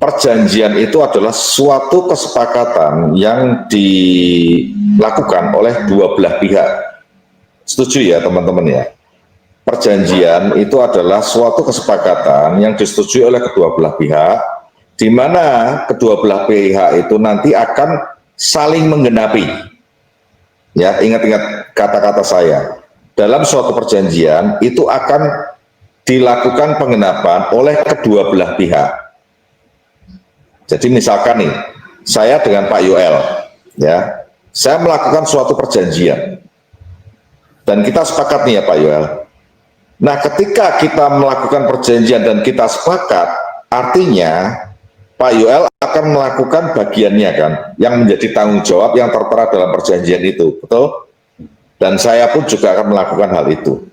perjanjian itu adalah suatu kesepakatan yang dilakukan oleh dua belah pihak. Setuju ya teman-teman ya? Perjanjian itu adalah suatu kesepakatan yang disetujui oleh kedua belah pihak, di mana kedua belah pihak itu nanti akan saling menggenapi. Ya, ingat-ingat kata-kata saya. Dalam suatu perjanjian itu akan dilakukan penggenapan oleh kedua belah pihak. Jadi misalkan nih, saya dengan Pak Yoel, ya, saya melakukan suatu perjanjian, dan kita sepakat nih ya Pak Yoel. Nah, ketika kita melakukan perjanjian dan kita sepakat, artinya Pak Yoel akan melakukan bagiannya kan, yang menjadi tanggung jawab yang tertera dalam perjanjian itu, betul? Dan saya pun juga akan melakukan hal itu.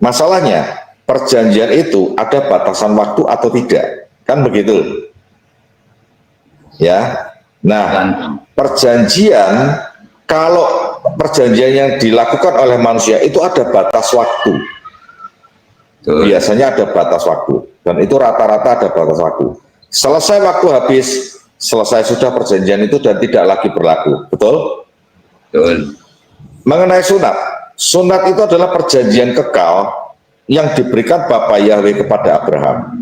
Masalahnya, perjanjian itu ada batasan waktu atau tidak, kan begitu? Ya, nah perjanjian, kalau perjanjian yang dilakukan oleh manusia itu ada batas waktu. Biasanya ada batas waktu, dan itu rata-rata ada batas waktu. Selesai waktu habis, selesai sudah perjanjian itu dan tidak lagi berlaku, betul? Betul. Mengenai sunat, sunat itu adalah perjanjian kekal yang diberikan Bapak Yahweh kepada Abraham.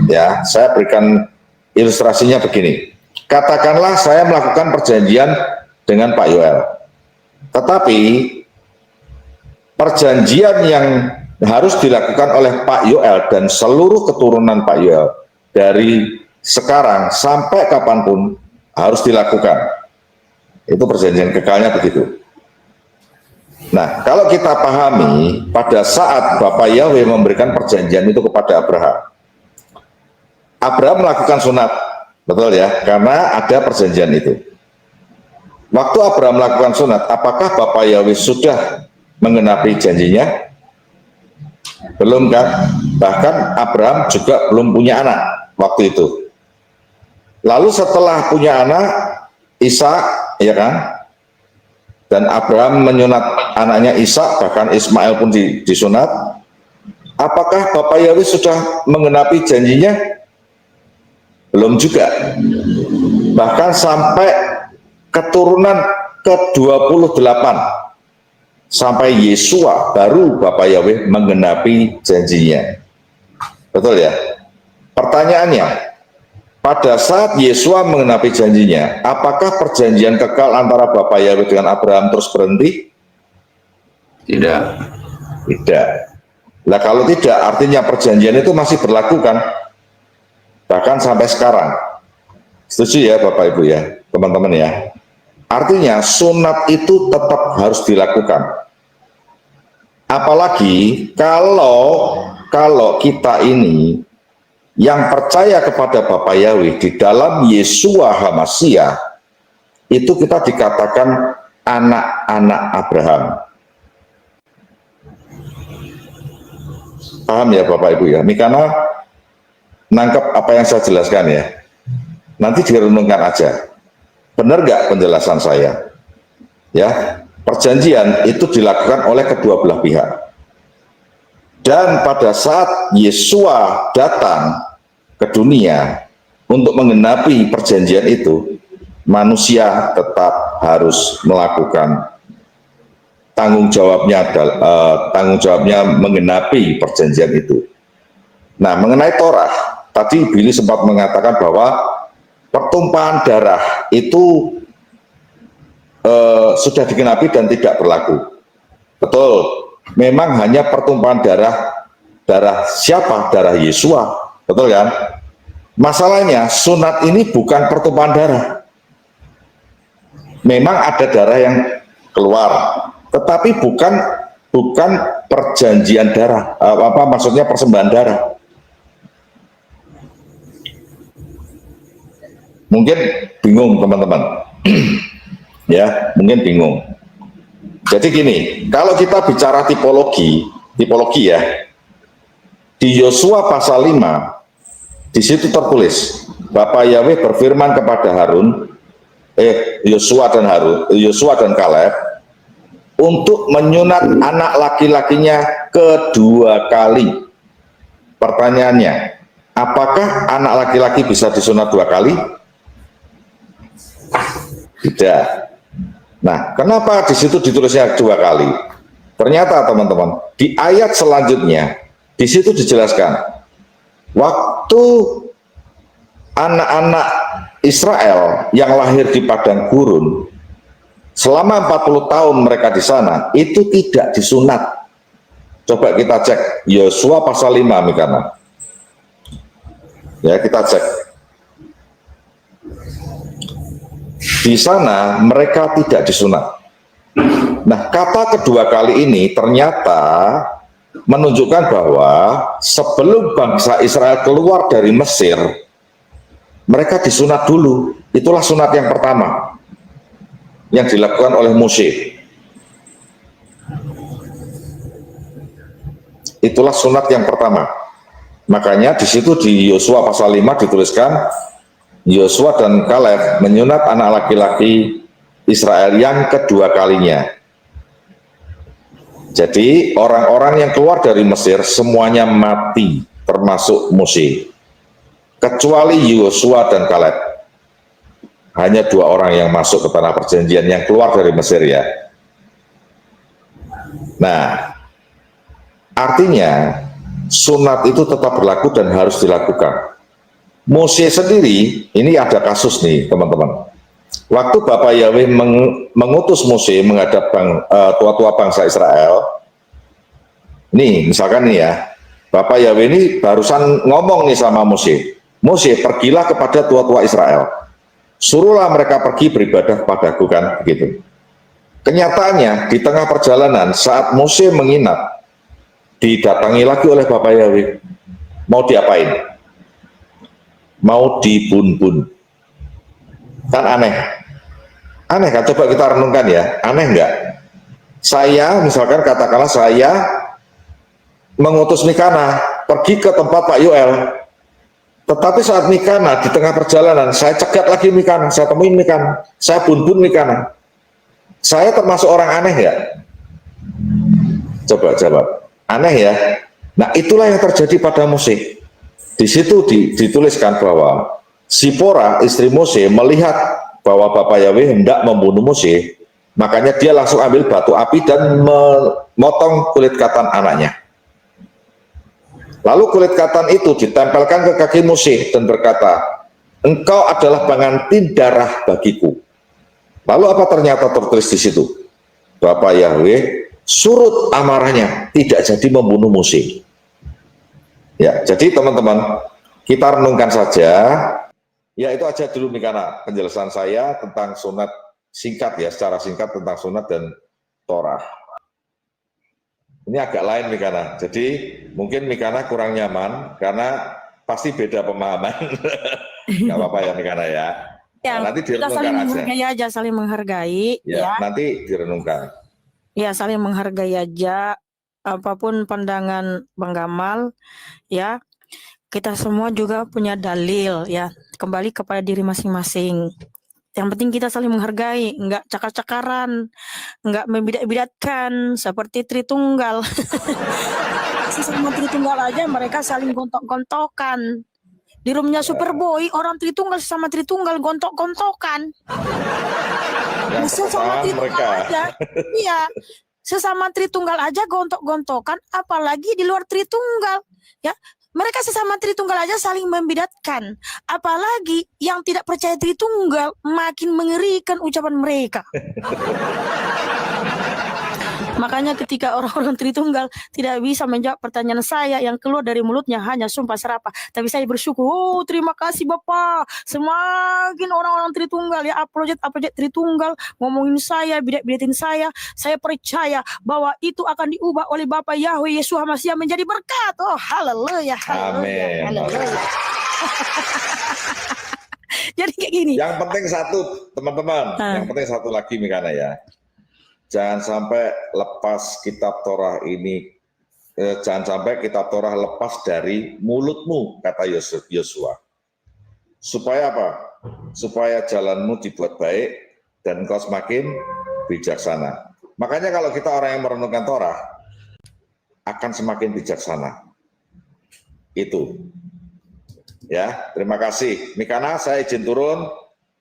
Ya, saya berikan ilustrasinya begini. Katakanlah saya melakukan perjanjian dengan Pak Yoel, tetapi perjanjian yang harus dilakukan oleh Pak Yoel dan seluruh keturunan Pak Yoel dari sekarang sampai kapanpun harus dilakukan. Itu perjanjian kekalnya begitu. Nah, kalau kita pahami pada saat Bapak Yahweh memberikan perjanjian itu kepada Abraham, Abraham melakukan sunat, betul ya, karena ada perjanjian itu. Waktu Abraham melakukan sunat, apakah Bapak Yahweh sudah menggenapi janjinya? Belum kan? Bahkan Abraham juga belum punya anak waktu itu. Lalu setelah punya anak, Ishak, ya kan? Dan Abraham menyunat anaknya Ishak, bahkan Ismail pun disunat. Apakah Bapak Yahweh sudah menggenapi janjinya? Belum juga. Bahkan sampai keturunan ke-28 sampai Yesua baru Bapak Yahweh menggenapi janjinya. Betul ya? Pertanyaannya, pada saat Yesua menggenapi janjinya, apakah perjanjian kekal antara Bapak Yahweh dengan Abraham terus berhenti? Tidak. Tidak. Nah, kalau tidak, artinya perjanjian itu masih berlaku kan? Bahkan sampai sekarang. Setuju ya Bapak Ibu ya, teman-teman ya? Artinya sunat itu tetap harus dilakukan. Apalagi kalau kita ini yang percaya kepada Bapak Yahweh di dalam Yesua HaMasyiah, itu kita dikatakan anak-anak Abraham. Paham ya Bapak Ibu ya? Mikana nangkep apa yang saya jelaskan ya? Nanti direnungkan aja. Benar nggak penjelasan saya? Ya, perjanjian itu dilakukan oleh kedua belah pihak. Dan pada saat Yesua datang ke dunia untuk menggenapi perjanjian itu, manusia tetap harus melakukan tanggung jawabnya menggenapi perjanjian itu. Nah, mengenai Torah, tadi Billy sempat mengatakan bahwa pertumpahan darah itu sudah digenapi dan tidak berlaku. Betul, memang hanya pertumpahan darah siapa? Darah Yesua, betul kan? Masalahnya sunat ini bukan pertumpahan darah. Memang ada darah yang keluar, tetapi bukan perjanjian darah. Maksudnya persembahan darah. Mungkin bingung teman-teman. Ya, mungkin bingung. Jadi gini, kalau kita bicara tipologi ya, di Yosua pasal 5, di situ tertulis, Bapak Yahweh berfirman kepada Yosua dan Kaleb, untuk menyunat anak laki-lakinya kedua kali. Pertanyaannya, Apakah anak laki-laki bisa disunat 2 kali? Tidak. Nah, kenapa di situ ditulisnya 2 kali? Ternyata teman-teman, di ayat selanjutnya, di situ dijelaskan, waktu anak-anak Israel yang lahir di padang gurun, selama 40 tahun mereka di sana, itu tidak disunat. Coba kita cek, Yosua pasal 5, Mikana. Ya, kita cek. Di sana mereka tidak disunat. Nah, kata kedua kali ini ternyata menunjukkan bahwa sebelum bangsa Israel keluar dari Mesir, mereka disunat dulu. Itulah sunat yang pertama yang dilakukan oleh Mose. Itulah sunat yang pertama. Makanya di situ di Yosua pasal 5 dituliskan, Yosua dan Kaleb menyunat anak laki-laki Israel yang kedua kalinya. Jadi orang-orang yang keluar dari Mesir semuanya mati, termasuk Mose, kecuali Yosua dan Kaleb. Hanya 2 orang yang masuk ke tanah perjanjian yang keluar dari Mesir, ya. Nah, artinya sunat itu tetap berlaku dan harus dilakukan. Mose sendiri, ini ada kasus nih teman-teman. Waktu Bapak Yahweh mengutus Mose menghadap tua-tua bangsa Israel, nih misalkan nih ya, Bapak Yahweh ini barusan ngomong nih sama Mose, Mose pergilah kepada tua-tua Israel, suruhlah mereka pergi beribadah kepadaku, kan begitu. Kenyataannya di tengah perjalanan saat Mose menginap, didatangi lagi oleh Bapak Yahweh, mau diapain? Mau dibun-bun. Kan aneh. Aneh kan? Coba kita renungkan ya, aneh enggak? Saya, misalkan katakanlah saya mengutus Mikana pergi ke tempat Pak Yoel, tetapi saat Mikana di tengah perjalanan, saya cegat lagi Mikana, saya temuin Mikana, saya bun-bun Mikana. Saya termasuk orang aneh ya? Coba jawab. Aneh ya? Nah, itulah yang terjadi pada Mose. Di situ dituliskan bahwa Sipora, istri Mose, melihat bahwa Bapak Yahweh hendak membunuh Mose, makanya dia langsung ambil batu api dan memotong kulit katan anaknya. Lalu kulit katan itu ditempelkan ke kaki Mose dan berkata, engkau adalah pengantin darah bagiku. Lalu apa ternyata tertulis di situ? Bapak Yahweh surut amarahnya, tidak jadi membunuh Mose. Ya, jadi teman-teman, kita renungkan saja. Ya, itu aja dulu Mikana penjelasan saya tentang sunat, singkat ya, secara singkat tentang sunat dan Torah. Ini agak lain Mikana, jadi mungkin Mikana kurang nyaman karena pasti beda pemahaman. Gak apa-apa ya Mikana ya. Ya, Nah, nanti kita saling menghargai aja, saling menghargai. Ya, nanti direnungkan. Ya, saling menghargai aja. Apapun pandangan Bang Gamal, ya. Kita semua juga punya dalil, ya. Kembali kepada diri masing-masing. Yang penting kita saling menghargai, nggak cakar-cakaran, nggak membidat-bidatkan seperti Tritunggal. Sesama Tritunggal aja mereka saling gontok-gontokan. Di roomnya Superboy, orang Tritunggal sesama Tritunggal gontok-gontokan. Sesama Tritunggal aja, iya. Sesama Tritunggal aja gontok-gontokan, apalagi di luar Tritunggal, ya. Mereka sesama Tritunggal aja saling membidatkan, apalagi yang tidak percaya Tritunggal, makin mengerikan ucapan mereka. Makanya ketika orang-orang Tritunggal tidak bisa menjawab pertanyaan saya, yang keluar dari mulutnya hanya sumpah serapah. Tapi saya bersyukur, oh terima kasih Bapak. Semakin orang-orang Tritunggal ya apologet Tritunggal ngomongin saya, bidat-bidatin saya percaya bahwa itu akan diubah oleh Bapak Yahweh Yesus Masih menjadi berkat. Oh haleluya, haleluya, haleluya. Jadi kayak gini. Yang penting satu teman-teman, yang penting satu lagi Mikana ya. Jangan sampai lepas kitab Torah ini, jangan sampai kitab Torah lepas dari mulutmu, kata Yosua. Supaya apa? Supaya jalanmu dibuat baik dan engkau semakin bijaksana. Makanya kalau kita orang yang merenungkan Torah, akan semakin bijaksana. Itu. Ya, terima kasih. Mikana, saya izin turun.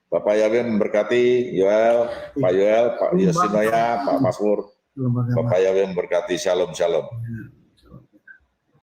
Bapak Yawe memberkati Yoel, Pak Yoel, Pak Yosinaya, Pak Masmur. Bapak Yawe memberkati. Shalom, shalom.